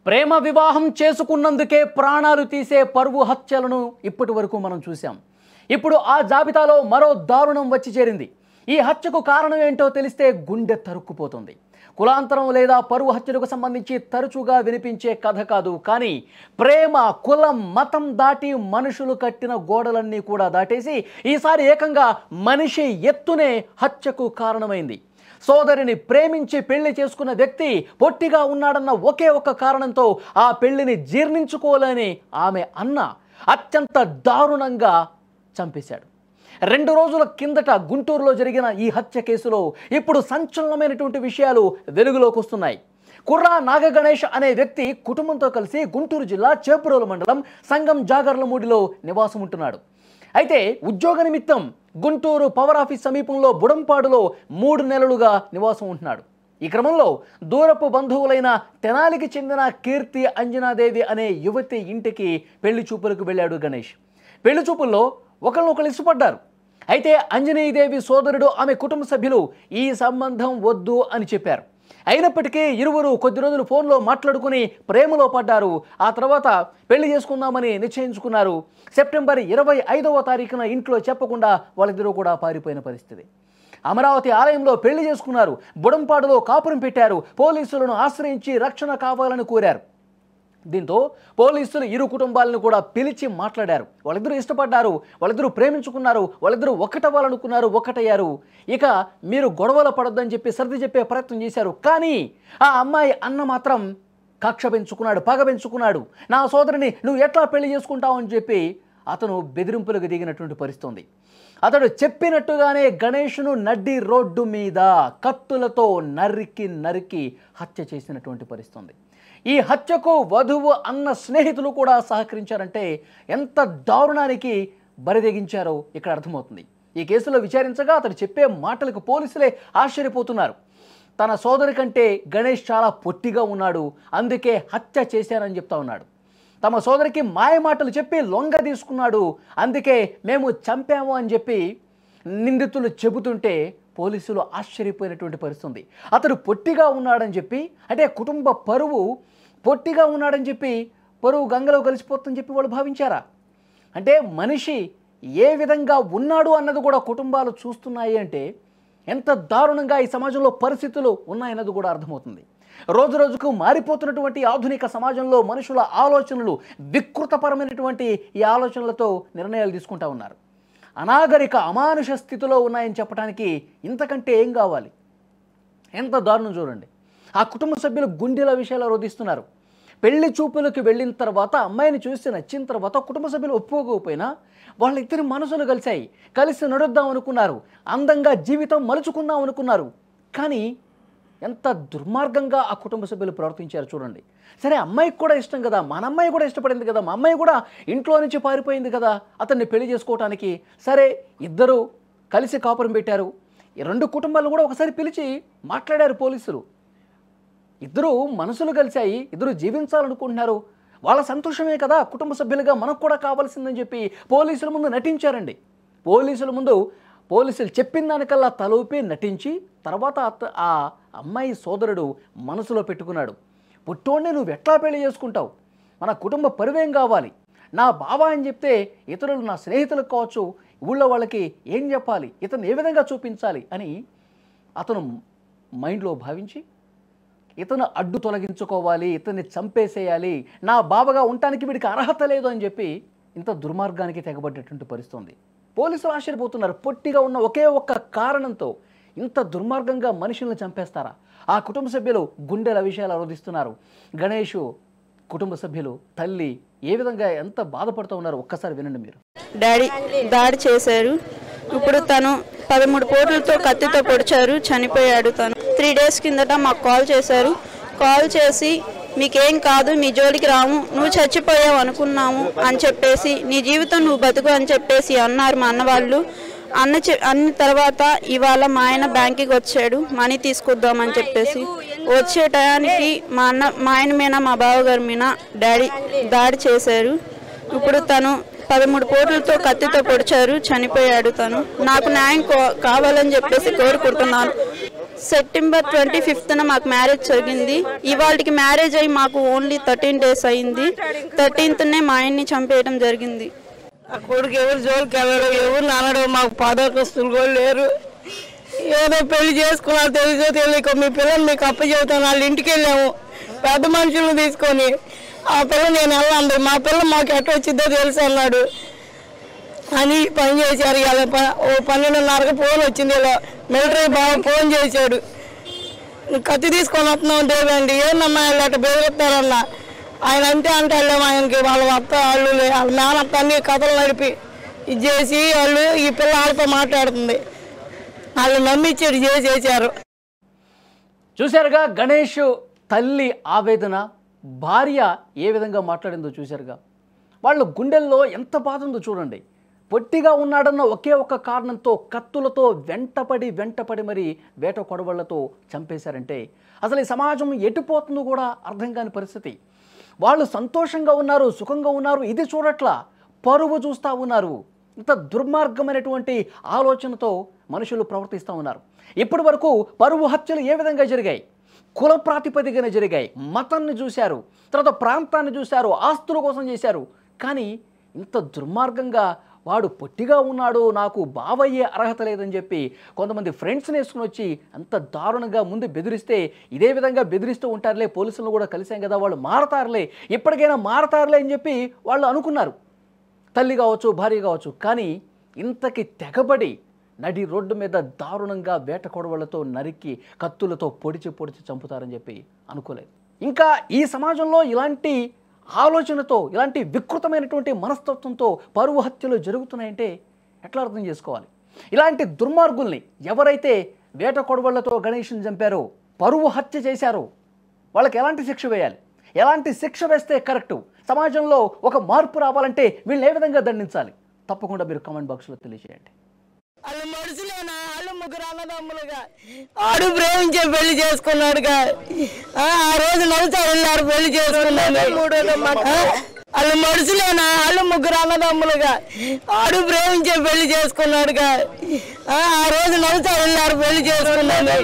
ప్రేమ వివాహం చేసుకున్నందుకే ప్రాణాలు తీసే పరువు హత్యలను ఇప్పటి వరకు మనం చూసాం. ఇప్పుడు ఆ జాబితాలో మరో దారుణం వచ్చి చేరింది. ఈ హత్యకు కారణం ఏంటో తెలిస్తే గుండె తరుక్కుపోతుంది. కులాంతరం లేదా పరువు హత్యలకు సంబంధించి తరచుగా వినిపించే కథ కాదు, కానీ ప్రేమ, కులం, మతం దాటి మనుషులు కట్టిన గోడలన్నీ కూడా దాటేసి ఈసారి ఏకంగా మనిషి ఎత్తునే హత్యకు కారణమైంది. సోదరిని ప్రేమించి పెళ్లి చేసుకున్న వ్యక్తి పొట్టిగా ఉన్నాడన్న ఒకే ఒక్క కారణంతో ఆ పెళ్లిని జీర్ణించుకోలేని ఆమె అన్న అత్యంత దారుణంగా చంపేశాడు. 2 రోజుల కిందట గుంటూరులో జరిగిన ఈ హత్య కేసులో ఇప్పుడు సంచలనమైనటువంటి విషయాలు వెలుగులోకి వస్తున్నాయి. కుర్రా నాగగణేష్ అనే వ్యక్తి కుటుంబంతో కలిసి గుంటూరు జిల్లా చేపురోలు మండలం సంగం జాగర్లమూడిలో నివాసం ఉంటున్నాడు. అయితే ఉద్యోగ నిమిత్తం గుంటూరు పవర్ ఆఫీస్ సమీపంలో బుడంపాడులో 3 నెలలుగా నివాసం ఉంటున్నాడు. ఈ క్రమంలో దూరపు బంధువులైన తెనాలికి చెందిన కీర్తి అంజనాదేవి అనే యువతి ఇంటికి పెళ్లి చూపులకు వెళ్ళాడు గణేష్. పెళ్లి చూపుల్లో ఒకరినొకరు ఇష్టపడ్డారు. అయితే అంజనీదేవి సోదరుడు, ఆమె కుటుంబ సభ్యులు ఈ సంబంధం వద్దు అని చెప్పారు. అయినప్పటికీ ఇరువురు కొద్ది రోజులు ఫోన్లో మాట్లాడుకుని ప్రేమలో పడ్డారు. ఆ తర్వాత పెళ్లి చేసుకుందామని నిశ్చయించుకున్నారు. సెప్టెంబర్ 25వ తారీఖున ఇంట్లో చెప్పకుండా వాళ్ళిద్దరూ కూడా పారిపోయిన పరిస్థితి. అమరావతి ఆలయంలో పెళ్లి చేసుకున్నారు. బుడంపాడులో కాపురం పెట్టారు. పోలీసులను ఆశ్రయించి రక్షణ కావాలని కోరారు. దీంతో పోలీసులు ఇరు కుటుంబాలను కూడా పిలిచి మాట్లాడారు. వాళ్ళిద్దరూ ఇష్టపడ్డారు, వాళ్ళిద్దరూ ప్రేమించుకున్నారు, వాళ్ళిద్దరూ ఒక్కటవ్వాలనుకున్నారు, ఒక్కటయ్యారు. ఇక మీరు గొడవలు పడొద్దని చెప్పి సర్ది చెప్పే ప్రయత్నం చేశారు. కానీ ఆ అమ్మాయి అన్న మాత్రం కక్ష పెంచుకున్నాడు, పగ పెంచుకున్నాడు. నా సోదరిని నువ్వు ఎట్లా పెళ్లి చేసుకుంటావు అని చెప్పి అతను బెదిరింపులకు దిగినటువంటి పరిస్థితి. అతడు చెప్పినట్టుగానే గణేష్ను నడ్డి రోడ్డు మీద కత్తులతో నరికి హత్య చేసినటువంటి పరిస్థితి. ఈ హత్యకు వధువు అన్న స్నేహితులు కూడా సహకరించారంటే ఎంత దారుణానికి బరిదెగించారో ఇక్కడ అర్థమవుతుంది. ఈ కేసులో విచారించగా అతడు చెప్పే మాటలకు పోలీసులే ఆశ్చర్యపోతున్నారు. తన సోదరి కంటే గణేష్ చాలా పొట్టిగా ఉన్నాడు, అందుకే హత్య చేశానని చెప్తా ఉన్నాడు. తమ సోదరికి మాయ మాటలు చెప్పి లొంగ తీసుకున్నాడు, అందుకే మేము చంపాము అని చెప్పి నిందితులు చెబుతుంటే పోలీసులు ఆశ్చర్యపోయినటువంటి పరిస్థితి. అతడు పొట్టిగా ఉన్నాడని చెప్పి, అంటే కుటుంబ పరువు పొట్టిగా ఉన్నాడని చెప్పి పరువు గంగలో కలిసిపోతుందని చెప్పి వాళ్ళు భావించారా? అంటే మనిషి ఏ విధంగా ఉన్నాడు అన్నది కూడా కుటుంబాలు చూస్తున్నాయి అంటే ఎంత దారుణంగా ఈ సమాజంలో పరిస్థితులు ఉన్నాయన్నది కూడా అర్థమవుతుంది. రోజు రోజుకు మారిపోతున్నటువంటి ఆధునిక సమాజంలో మనుషుల ఆలోచనలు వికృతపరమైనటువంటి ఈ ఆలోచనలతో నిర్ణయాలు తీసుకుంటా ఉన్నారు. అనాగరిక అమానుష స్థితిలో ఉన్నాయని చెప్పడానికి ఇంతకంటే ఏం కావాలి? ఎంత దారుణం చూడండి. ఆ కుటుంబ సభ్యులు గుండెల విషయాలు రోధిస్తున్నారు. పెళ్లి చూపులకు వెళ్ళిన తర్వాత అమ్మాయిని చూసి నచ్చిన తర్వాత కుటుంబ సభ్యులు ఒప్పుకోకపోయినా వాళ్ళిద్దరి మనసులు కలిసి నడుద్దాం అనుకున్నారు, అందంగా జీవితం మలుచుకుందాం అనుకున్నారు. కానీ ఎంత దుర్మార్గంగా ఆ కుటుంబ సభ్యులు ప్రవర్తించారు చూడండి. సరే, అమ్మాయికి కూడా ఇష్టం కదా, మన అమ్మాయి కూడా ఇష్టపడింది కదా, మా అమ్మాయి కూడా ఇంట్లో నుంచి పారిపోయింది కదా అతన్ని పెళ్లి చేసుకోవటానికి. సరే, ఇద్దరు కలిసి కాపురం పెట్టారు. ఈ 2 కుటుంబాలు కూడా ఒకసారి పిలిచి మాట్లాడారు పోలీసులు. ఇద్దరు మనసులు కలిశాయి, ఇద్దరు జీవించాలనుకుంటున్నారు. వాళ్ళ సంతోషమే కదా కుటుంబ సభ్యులుగా మనకు కూడా కావాల్సిందని చెప్పి పోలీసుల ముందు నటించారండి. పోలీసులు చెప్పిన దానికల్లా తలూపి నటించి తర్వాత ఆ అమ్మాయి సోదరుడు మనసులో పెట్టుకున్నాడు, పుట్టోడిని నువ్వు ఎట్లా పెళ్లి చేసుకుంటావు, మన కుటుంబ పరువేం కావాలి, నా బావ అని చెప్తే ఇతరులు నా స్నేహితులకు కావచ్చు, ఊళ్ళో వాళ్ళకి ఏం చెప్పాలి, ఇతను ఏ విధంగా చూపించాలి అని అతను మైండ్లో భావించి ఇతను అడ్డు తొలగించుకోవాలి, ఇతన్ని చంపేసేయాలి, నా బావగా ఉండటానికి వీడికి అర్హత లేదు అని చెప్పి ఇంత దుర్మార్గానికి తెగబడ్డటువంటి పరిస్థితి. పోలీసులు ఆశ్చర్యపోతున్నారు. పొట్టిగా ఉన్న ఒకే ఒక్క కారణంతో ఇంత దుర్మార్గంగా మనుషులను చంపేస్తారా? ఆ కుటుంబ సభ్యులు గుండెల విషయాలు ఆలోచిస్తున్నారు. గణేష్ కుటుంబ సభ్యులు, తల్లి ఏ విధంగా ఎంత బాధపడుతూ ఉన్నారు ఒక్కసారి వినండి మీరు. డాడీ దాడి చేశారు. ఇప్పుడు తను 13 పోటులతో కత్తితో పొడిచారు, చనిపోయాడు. తను 3 డేస్ కిందట మాకు కాల్ చేశారు. కాల్ చేసి మీకేం కాదు, మీ జోలికి రాము, నువ్వు చచ్చిపోయావు అనుకున్నాము అని చెప్పేసి, నీ జీవితం నువ్వు బతుకు అని చెప్పేసి అన్నారు మా అన్న వాళ్ళు. అన్న తర్వాత ఇవాళ మా ఆయన బ్యాంక్కి వచ్చాడు మనీ తీసుకొద్దామని చెప్పేసి. వచ్చే టయానికి మా ఆయన మీద, మా బావగారి మీద డాడీ దాడి చేశారు. ఇప్పుడు తను 13 పోటులతో కత్తితో పొడిచారు, చనిపోయాడు. తను నాకు న్యాయం కావాలని చెప్పేసి కోరుకుంటున్నాను. సెప్టెంబర్ 25న మాకు మ్యారేజ్ జరిగింది. ఇవాళకి మ్యారేజ్ అయ్యి మాకు ఓన్లీ 13 days అయింది. 13నే మా ఆయన్ని చంపేయడం జరిగింది. ఆ కొడుకు ఎవరు జోలికి వెళ్ళడు, ఎవరు నానడు, మాకు పాదకస్తులు కూడా లేరు. ఏదో పెళ్లి చేసుకున్నారు తెలుసో తెలియక మీ పిల్లలు మీకు అప్పచెబుతాను వాళ్ళ ఇంటికి వెళ్ళాము పెద్ద మనుషులను తీసుకొని. ఆ పిల్ల నేను వెళ్ళండి మా పిల్ల మాకు ఎట్లా వచ్చిందో తెలుసు అన్నాడు అని పని చేశారు. ఇలా 12:30కి ఫోన్ వచ్చింది. ఇలా మిలిటరీ బాగా ఫోన్ చేశాడు, కత్తి తీసుకొని వస్తున్నాం దేవండి ఏందమ్మా వాళ్ళు అట్లా బెదిరిస్తారన్న. ఆయన అంటే వెళ్ళాము ఆయనకి వాళ్ళ అత్త వాళ్ళు వాళ్ళ మేనత్త అన్ని కథలు నడిపి ఇది చేసి వాళ్ళు ఈ పిల్ల వాళ్ళతో మాట్లాడుతుంది వాళ్ళు నమ్మించేది చేసేసారు. చూశారుగా గణేష్ తల్లి ఆవేదన, భార్య ఏ విధంగా మాట్లాడిందో చూశారుగా. వాళ్ళ గుండెల్లో ఎంత బాధ ఉందో చూడండి. పొట్టిగా ఉన్నాడన్న ఒకే ఒక్క కారణంతో కత్తులతో వెంటపడి మరి వేట కొడవళ్లతో చంపేశారంటే అసలు ఈ సమాజం ఎటుపోతుందో కూడా అర్థం కాని పరిస్థితి. వాళ్ళు సంతోషంగా ఉన్నారు, సుఖంగా ఉన్నారు, ఇది చూడట్లా పరువు చూస్తూ ఉన్నారు. ఇంత దుర్మార్గమైనటువంటి ఆలోచనతో మనుషులు ప్రవర్తిస్తూ ఉన్నారు. ఇప్పటి వరకు పరువు హత్యలు ఏ విధంగా జరిగాయి? కుల ప్రాతిపదికన జరిగాయి. మతాన్ని చూశారు, తర్వాత ప్రాంతాన్ని చూశారు, ఆస్తుల కోసం చేశారు. కానీ ఇంత దుర్మార్గంగా వాడు పొట్టిగా ఉన్నాడు, నాకు బావయ్యే అర్హత లేదని చెప్పి కొంతమంది ఫ్రెండ్స్ని వేసుకుని వచ్చి అంత దారుణంగా ముందు బెదిరిస్తే ఇదే విధంగా బెదిరిస్తూ ఉంటారులే, పోలీసులను కూడా కలిసాం కదా, వాళ్ళు మారతారులే, ఇప్పటికైనా మారతారులే అని చెప్పి వాళ్ళు అనుకున్నారు, తల్లి కావచ్చు భార్య కావచ్చు. కానీ ఇంతకి తెగబడి నడి రోడ్డు మీద దారుణంగా వేట కొడవళ్లతో నరికి కత్తులతో పొడిచి చంపుతారని చెప్పి అనుకోలేదు. ఇంకా ఈ సమాజంలో ఇలాంటి ఆలోచనతో, ఇలాంటి వికృతమైనటువంటి మనస్తత్వంతో పరువు హత్యలు జరుగుతున్నాయంటే ఎట్లా అర్థం చేసుకోవాలి? ఇలాంటి దుర్మార్గుల్ని ఎవరైతే వేట కొడవళ్లతో గణేష్ని చంపారో, పరువు హత్య చేశారో వాళ్ళకి ఎలాంటి శిక్ష వేయాలి? ఎలాంటి శిక్ష వేస్తే కరెక్టు? సమాజంలో ఒక మార్పు రావాలంటే వీళ్ళని ఏ విధంగా దండించాలి? తప్పకుండా మీరు కామెంట్ బాక్స్లో తెలియజేయండి. వాళ్ళు మనుషులేనా? వాళ్ళు ముగ్గురు అన్నదమ్ములుగా ఆడు ప్రేమించే పెళ్లి చేసుకున్నాడుగా. ఆ రోజు నడుచా వెళ్ళారు పెళ్లి చేసుకున్నాడు. వాళ్ళు మనుషులేనా? వాళ్ళు ముగ్గురు అన్నదమ్ములుగా ఆడు ప్రేమించే పెళ్లి చేసుకున్నాడుగా. ఆ రోజు నడుచా వెళ్ళారు పెళ్లి చేసుకున్నాడు.